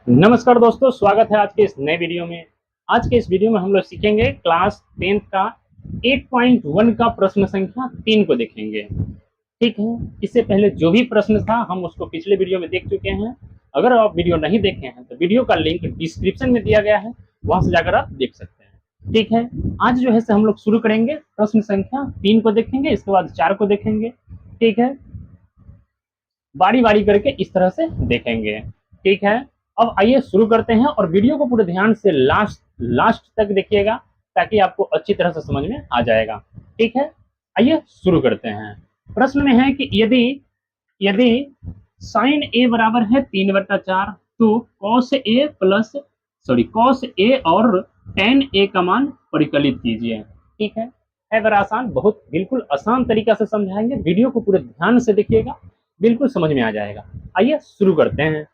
नमस्कार दोस्तों, स्वागत है आज के इस नए वीडियो में। आज के इस वीडियो में हम लोग सीखेंगे क्लास 10th का 8.1 का प्रश्न संख्या 3 को देखेंगे। ठीक है, इससे पहले जो भी प्रश्न था हम उसको पिछले वीडियो में देख चुके हैं। अगर आप वीडियो नहीं देखे हैं तो वीडियो का लिंक डिस्क्रिप्शन में दिया गया है, वहां से जाकर आप देख सकते हैं। ठीक है, आज जो है से हम लोग शुरू करेंगे, प्रश्न संख्या 3 को देखेंगे, इसके बाद 4 को देखेंगे। ठीक है, बारी बारी करके इस तरह से देखेंगे। ठीक है, अब आइए शुरू करते हैं और वीडियो को पूरे ध्यान से लास्ट लास्ट तक देखिएगा ताकि आपको अच्छी तरह से समझ में आ जाएगा। ठीक है, आइए शुरू करते हैं। प्रश्न में है कि यदि यदि साइन ए बराबर है 3/4 तो कॉस ए और टेन ए का मान परिकलित कीजिए। ठीक है बड़ा आसान, बहुत बिल्कुल आसान तरीका से समझाएंगे। वीडियो को पूरे ध्यान से देखिएगा, बिल्कुल समझ में आ जाएगा। आइए शुरू करते हैं।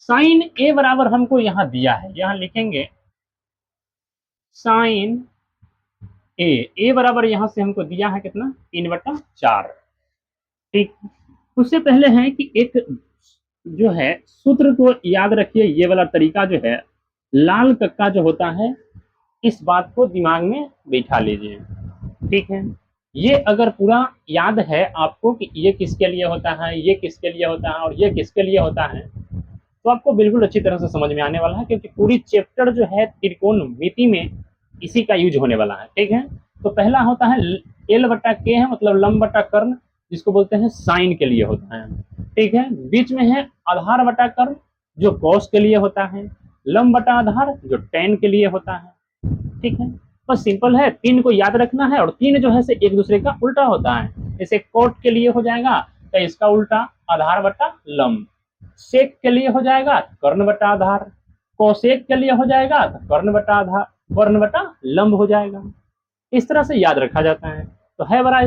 साइन ए बराबर हमको यहां दिया है, यहां लिखेंगे साइन ए बराबर यहां से हमको दिया है कितना, 3/4। ठीक, उससे पहले है कि एक जो है सूत्र को याद रखिए। ये वाला तरीका जो है लाल कक्का जो होता है, इस बात को दिमाग में बैठा लीजिए। ठीक है, ये अगर पूरा याद है आपको कि ये किसके लिए होता है, ये किसके लिए होता है और ये किसके लिए होता है, तो आपको बिल्कुल अच्छी तरह से समझ में आने वाला है, क्योंकि पूरी चैप्टर जो है त्रिकोणमिति में इसी का यूज होने वाला है। ठीक है, तो पहला होता है एल बटा के है, मतलब लंब बटा कर्ण, जिसको बोलते हैं साइन के लिए होता है। ठीक है, बीच में है आधार बटा कर्ण जो कॉस के लिए होता है, लंब बटा आधार जो टेन के लिए होता है। ठीक है, बस सिंपल है, तीन को याद रखना है और तीन जो है से एक दूसरे का उल्टा होता है। जैसे कोट के लिए हो जाएगा तो इसका उल्टा आधार बटा लंब, सेक के लिए हो जाएगा कर्ण बटा आधार, कोसेक के लिए हो जाएगा तो कर्ण बटा आधार, वर्ण बटा लंब हो जाएगा। इस तरह से याद रखा जाता है। तो है बड़ा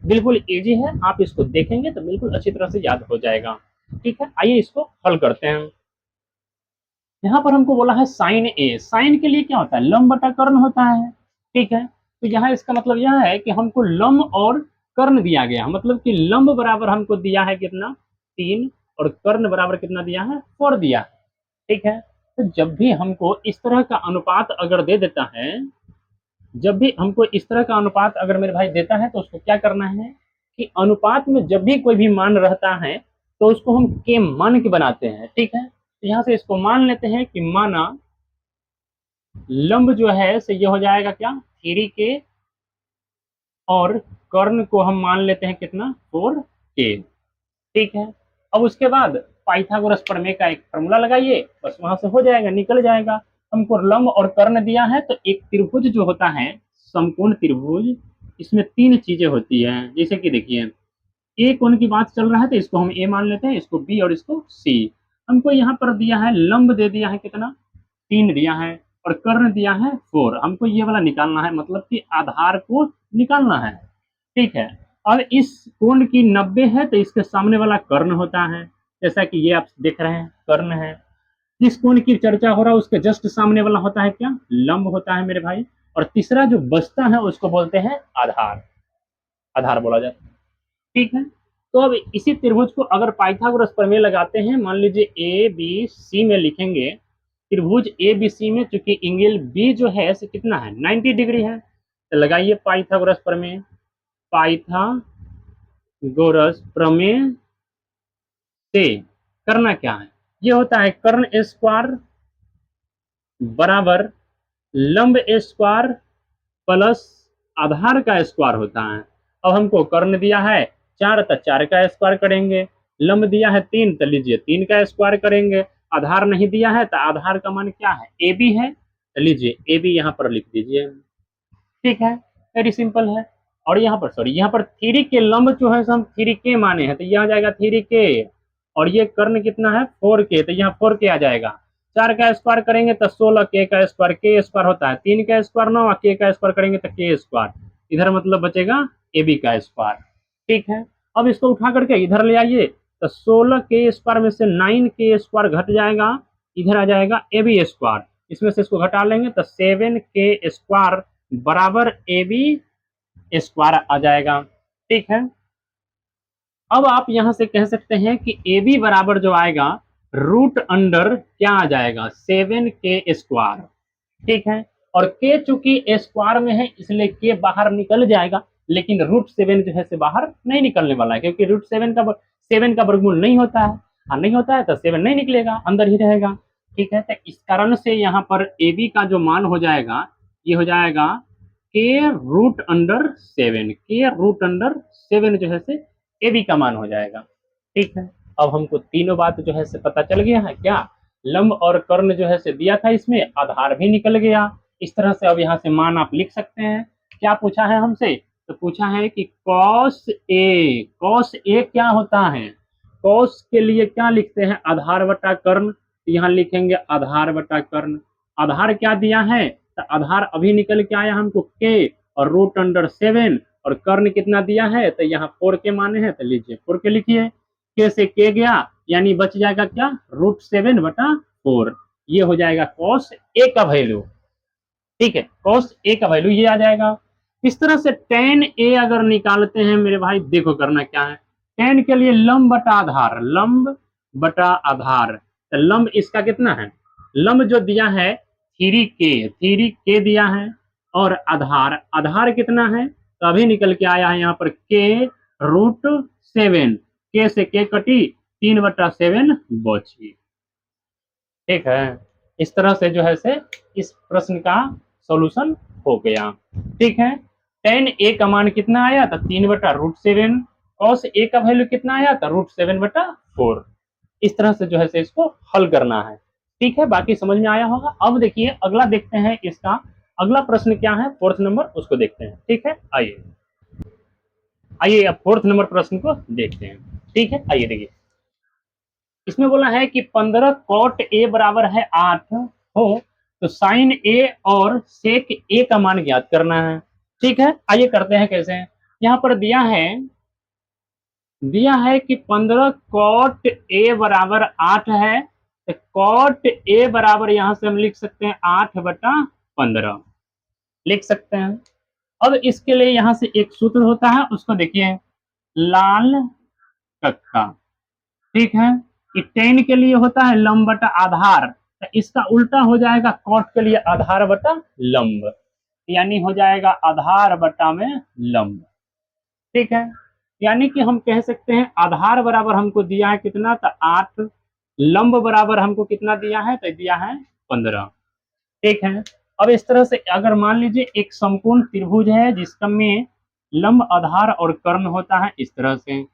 बिल्कुल इजी है, आप इसको देखेंगे तो बिल्कुल अच्छी तरह से याद हो जाएगा। ठीक है, आइए इसको हल करते हैं। यहाँ पर हमको बोला है साइन ए, साइन के लिए क्या होता है, लंब बटा कर्ण होता है। ठीक है, तो यहाँ इसका मतलब यह है कि हमको लंब और कर्ण दिया गया, मतलब कि लंब बराबर हमको दिया है कितना, 3, और कर्ण बराबर कितना दिया है, 4 दिया है। ठीक है, तो जब भी हमको इस तरह का अनुपात अगर दे देता है, जब भी हमको इस तरह का अनुपात अगर मेरे भाई देता है, तो उसको क्या करना है कि अनुपात में जब भी कोई भी मान रहता है तो उसको हम के मान के बनाते हैं। ठीक है, तो यहाँ से इसको मान लेते हैं कि माना लंब जो है से ये हो जाएगा क्या, 3 के, और कर्ण को हम मान लेते हैं कितना, 4 के। ठीक है, अब उसके बाद पाइथागोरस प्रमेय का एक फॉर्मूला लगाइए, बस वहां से हो जाएगा, निकल जाएगा। हमको लंब और कर्ण दिया है, तो एक त्रिभुज जो होता है समकोण त्रिभुज, इसमें 3 चीजें होती है। जैसे कि देखिए, ए कोण की बात चल रहा है तो इसको हम ए मान लेते हैं, इसको बी और इसको सी। हमको यहाँ पर दिया है लंब दे दिया है कितना, 3 दिया है, और कर्ण दिया है 4। हमको ये वाला निकालना है, मतलब कि आधार को निकालना है। ठीक है, अब इस कोण की 90 है तो इसके सामने वाला कर्ण होता है, जैसा कि ये आप देख रहे हैं कर्ण है। जिस कोण की चर्चा हो रहा है उसके जस्ट सामने वाला होता है क्या, लंब होता है मेरे भाई। और तीसरा जो बचता है उसको बोलते हैं आधार, आधार बोला जाता है। ठीक है, तो अब इसी त्रिभुज को अगर पाइथागोरस प्रमेय लगाते हैं, मान लीजिए ए बी सी में लिखेंगे, त्रिभुज ए बी सी में चूंकि एंगल बी जो है से कितना है, 90 डिग्री है, तो लगाइए पाइथागोरस प्रमेय। पाइथागोरस प्रमेय से करना क्या है, ये होता है कर्ण स्क्वायर बराबर लंब स्क्वायर प्लस आधार का स्क्वायर होता है। अब हमको कर्ण दिया है 4 तो 4 का स्क्वायर करेंगे, लंब दिया है 3 तो लीजिए 3 का स्क्वायर करेंगे, आधार नहीं दिया है तो आधार का मान क्या है, ए बी है, तो लीजिए ए बी यहाँ पर लिख दीजिए। ठीक है, वेरी सिंपल है। और यहाँ पर सॉरी, यहाँ पर 3 के लंब जो है हम 3 के माने हैं, तो यहाँ जाएगा 3 के, और ये कर्ण कितना है 4 के, तो यहाँ 4 के आ जाएगा। 4 का स्क्वायर करेंगे तो 16 के का स्क्वायर, के स्क्वायर होता है 3 का स्क्वायर 9, के का स्क्वायर करेंगे तो के स्क्वायर, इधर मतलब बचेगा ए बी का स्क्वायर। ठीक है, अब इसको उठा करके इधर ले आइए, तो 16 के स्क्वायर में से 9 के स्क्वायर घट जाएगा, इधर आ जाएगा ए बी स्क्वायर, इसमें से इसको घटा लेंगे तो 7 के स्क्वायर बराबर ए बी स्क्वायर आ जाएगा। ठीक है, अब आप यहां से कह सकते हैं कि ए बी बराबर जो आएगा रूट अंडर क्या आ जाएगा 7k²। ठीक है, और k चूंकि स्क्वायर में है इसलिए k बाहर निकल जाएगा, लेकिन √7 जो है से बाहर नहीं निकलने वाला है, क्योंकि √7 का वर्गमूल नहीं होता है। हाँ, नहीं होता है तो 7 नहीं निकलेगा, अंदर ही रहेगा। ठीक है, तो इस कारण से यहाँ पर ए बी का जो मान हो जाएगा ये हो जाएगा k√7 जो है से ए बी का मान हो जाएगा। ठीक है, अब हमको तीनों बात जो है से पता चल गया है। क्या लंब और कर्ण जो है से दिया था, इसमें आधार भी निकल गया। इस तरह से अब यहाँ से मान आप लिख सकते हैं। क्या पूछा है हमसे, तो पूछा है कि कॉस ए क्या होता है। कॉस के लिए क्या लिखते हैं, आधार बटा कर्ण। यहाँ लिखेंगे आधार बटा कर्ण। आधार क्या दिया है, तो आधार अभी निकल के आया हमको के और √7, और कर्ण कितना दिया है, तो यहाँ 4 के माने हैं, तो लीजिए 4 के लिखिए। के से के गया, यानी बच जाएगा क्या √7/4। ये हो जाएगा कॉस ए का वैल्यू। ठीक है, कॉस ए का वैल्यू ये आ जाएगा। इस तरह से tan ए अगर निकालते हैं मेरे भाई, देखो करना क्या है। tan के लिए लंब बटा आधार, लंब बटा आधार, तो लंब इसका कितना है, लंब जो दिया है 3k दिया है, और आधार आधार कितना है, तो अभी निकल के आया है यहाँ पर k√7। के से के कटी, 3/7 बची। ठीक है, इस तरह से जो है से इस प्रश्न का सॉल्यूशन हो गया। ठीक है, tan ए का मान कितना आया था 3/√7, cos ए का वैल्यू कितना आया था √7/4। इस तरह से जो है से इसको हल करना है। ठीक है, बाकी समझ में आया होगा। अब देखिए अगला देखते हैं, इसका अगला प्रश्न क्या है, 4th नंबर, उसको देखते हैं। ठीक है, आइए आइए अब 4th नंबर प्रश्न को देखते हैं। ठीक है, आइए देखिए, इसमें बोला है कि 15 cot ए बराबर है 8 हो, तो साइन ए और सेक ए का मान ज्ञात करना है। ठीक है, आइए करते हैं कैसे। यहाँ पर दिया है कि 15 cot ए बराबर 8 है, तो cot ए बराबर यहाँ से हम लिख सकते हैं 8/15 लिख सकते हैं। अब इसके लिए यहाँ से एक सूत्र होता है, उसको देखिए, लाल कक्का। ठीक है, कि tan के लिए होता है लंब बटा आधार, तो इसका उल्टा हो जाएगा cot के लिए आधार बटा लंब, यानी हो जाएगा आधार बटा में लंब। ठीक है, यानी कि हम कह सकते हैं आधार बराबर हमको दिया है कितना, तो 8, लंब बराबर हमको कितना दिया है, तो दिया है 15। ठीक है, अब इस तरह से अगर मान लीजिए एक समकोण त्रिभुज है जिसका में लंब आधार और कर्ण होता है, इस तरह से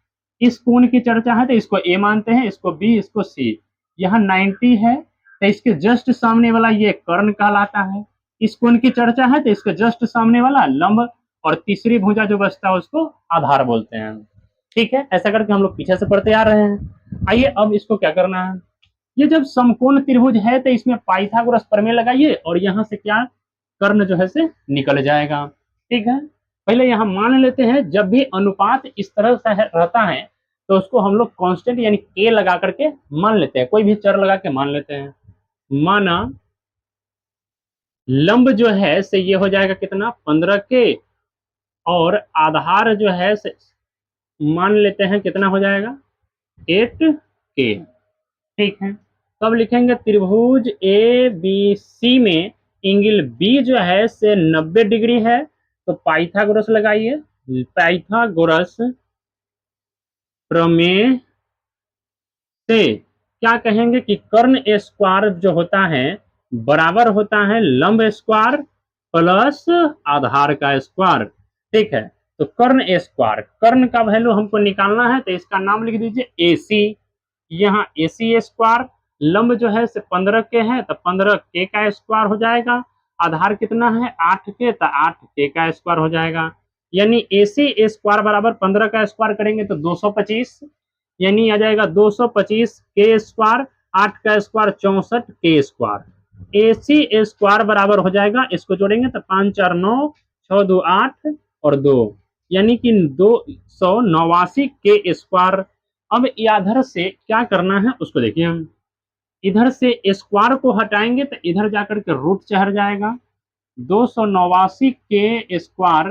इस कोण की चर्चा है तो इसको ए मानते हैं, इसको बी, इसको सी। यहाँ 90 है तो इसके जस्ट सामने वाला ये कर्ण कहलाता है। इस कोण की चर्चा है तो इसके जस्ट सामने वाला लंब, और तीसरी भुजा जो बचता है उसको आधार बोलते हैं। ठीक है, ऐसा करके हम लोग पीछे से पढ़ते आ रहे हैं। आइए अब इसको क्या करना है, ये जब समकोण त्रिभुज है तो इसमें पाइथागोरस प्रमेय लगाइए, और यहाँ से क्या कर्ण जो है से निकल जाएगा। ठीक है, पहले यहाँ मान लेते हैं, जब भी अनुपात इस तरह से रहता है तो उसको हम लोग कांस्टेंट यानी के लगा करके मान लेते हैं, कोई भी चर लगा के मान लेते हैं। माना लंब जो है से ये हो जाएगा कितना 15k, और आधार जो है से मान लेते हैं कितना हो जाएगा 8k। ठीक है, तब लिखेंगे त्रिभुज ए बी सी में एंगल बी जो है से 90 डिग्री है, तो पाइथागोरस लगाइए। पाइथागोरस प्रमेय से क्या कहेंगे कि कर्ण स्क्वायर जो होता है बराबर होता है लंब स्क्वायर प्लस आधार का स्क्वायर। ठीक है, तो कर्ण स्क्वायर, कर्ण का वैल्यू हमको निकालना है, तो इसका नाम लिख दीजिए ए सी। यहाँ ए सी स्क्वायर, लंब जो है से 15 के है तो 15 के का स्क्वायर हो जाएगा, आधार कितना है 8 के, तो 8 के का स्क्वायर हो जाएगा। यानी ए सी स्क्वायर बराबर 15 का स्क्वायर करेंगे तो 225, यानी आ जाएगा 225 के स्क्वायर, 8 का स्क्वायर 64 के स्क्वायर। ए सी स्क्वायर बराबर हो जाएगा, इसको जोड़ेंगे तो 5 4 9, 6 2 8 और 2, यानी कि 289 के स्क्वायर। अब इधर से क्या करना है उसको देखिए, हम इधर से स्क्वायर को हटाएंगे तो इधर जाकर के रूट चढ़ जाएगा, 289 के स्क्वायर।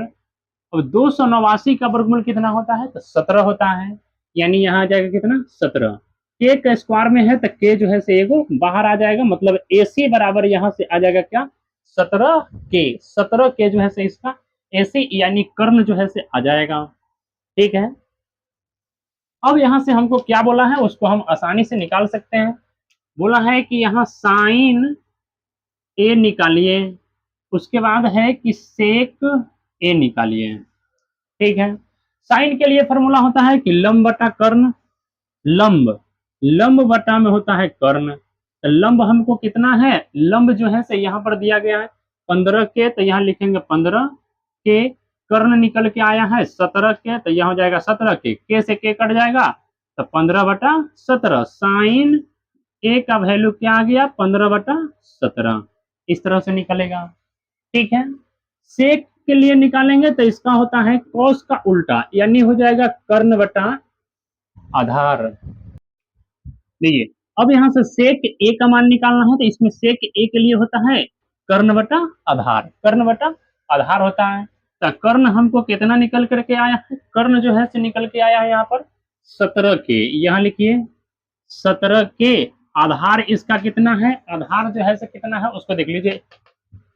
अब 289 का वर्गमूल कितना होता है, तो 17 होता है, यानी यहाँ आ जाएगा कितना 17। के का स्क्वायर में है तो के जो है से एगो बाहर आ जाएगा, मतलब AC बराबर यहाँ से आ जाएगा क्या 17 के जो है से इसका AC यानी कर्ण जो है से आ जाएगा। ठीक है, अब यहाँ से हमको क्या बोला है उसको हम आसानी से निकाल सकते हैं। बोला है कि यहाँ साइन ए निकालिए, उसके बाद है कि सेक ए निकालिए। ठीक है, साइन के लिए फॉर्मूला होता है कि लंब बटा कर्ण, लंब लंब बटा में होता है कर्ण। तो लंब हमको कितना है, लंब जो है से यहाँ पर दिया गया है 15 के, तो यहाँ लिखेंगे 15 के, कर्ण निकल के आया है 17 के, तो यहाँ हो जाएगा 17 के से के कट जाएगा तो 15/17, साइन ए का वैल्यू क्या आ गया 15/17, इस तरह से निकलेगा। ठीक है, सेक के लिए निकालेंगे तो इसका होता है कॉस का उल्टा, यानी हो जाएगा कर्ण बटा आधार। देखिए, अब यहाँ से सेक ए का मान निकालना है तो इसमें सेक ए के लिए होता है कर्ण बटा आधार, कर्ण बटा आधार होता है। तो कर्ण हमको कितना निकल करके आया है, कर्ण जो है से निकल के आया है यहाँ पर 17 के, यहाँ लिखिए 17 के, आधार इसका कितना है, आधार जो है से कितना है उसको देख लीजिए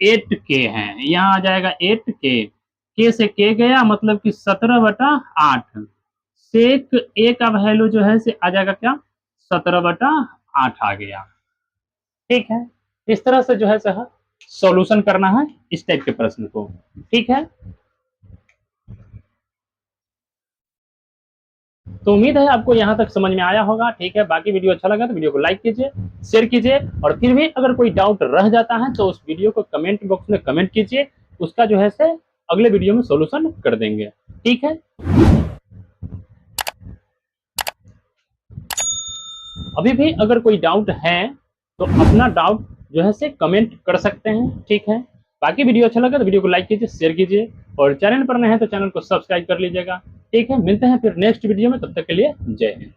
8 के है, यहाँ आ जाएगा 8 के से के गया मतलब कि 17/8, सेक ए का वैल्यू जो है से आ जाएगा क्या 17/8 आ गया। ठीक है, इस तरह से जो है सॉल्यूशन करना है इस टाइप के प्रश्न को। ठीक है, तो उम्मीद है आपको यहाँ तक समझ में आया होगा। ठीक है, बाकी वीडियो अच्छा लगा तो वीडियो को लाइक कीजिए, शेयर कीजिए, और फिर भी अगर कोई डाउट रह जाता है तो उस वीडियो को कमेंट बॉक्स में कमेंट कीजिए, उसका जो है से अगले वीडियो में सॉल्यूशन कर देंगे। ठीक है, अभी भी अगर कोई डाउट है तो अपना डाउट जो है से कमेंट कर सकते हैं। ठीक है, बाकी वीडियो अच्छा लगा तो वीडियो को लाइक कीजिए, शेयर कीजिए, और चैनल पर नए हैं तो चैनल को सब्सक्राइब कर लीजिएगा। ठीक है, मिलते हैं फिर नेक्स्ट वीडियो में, तब तक के लिए जय हिंद।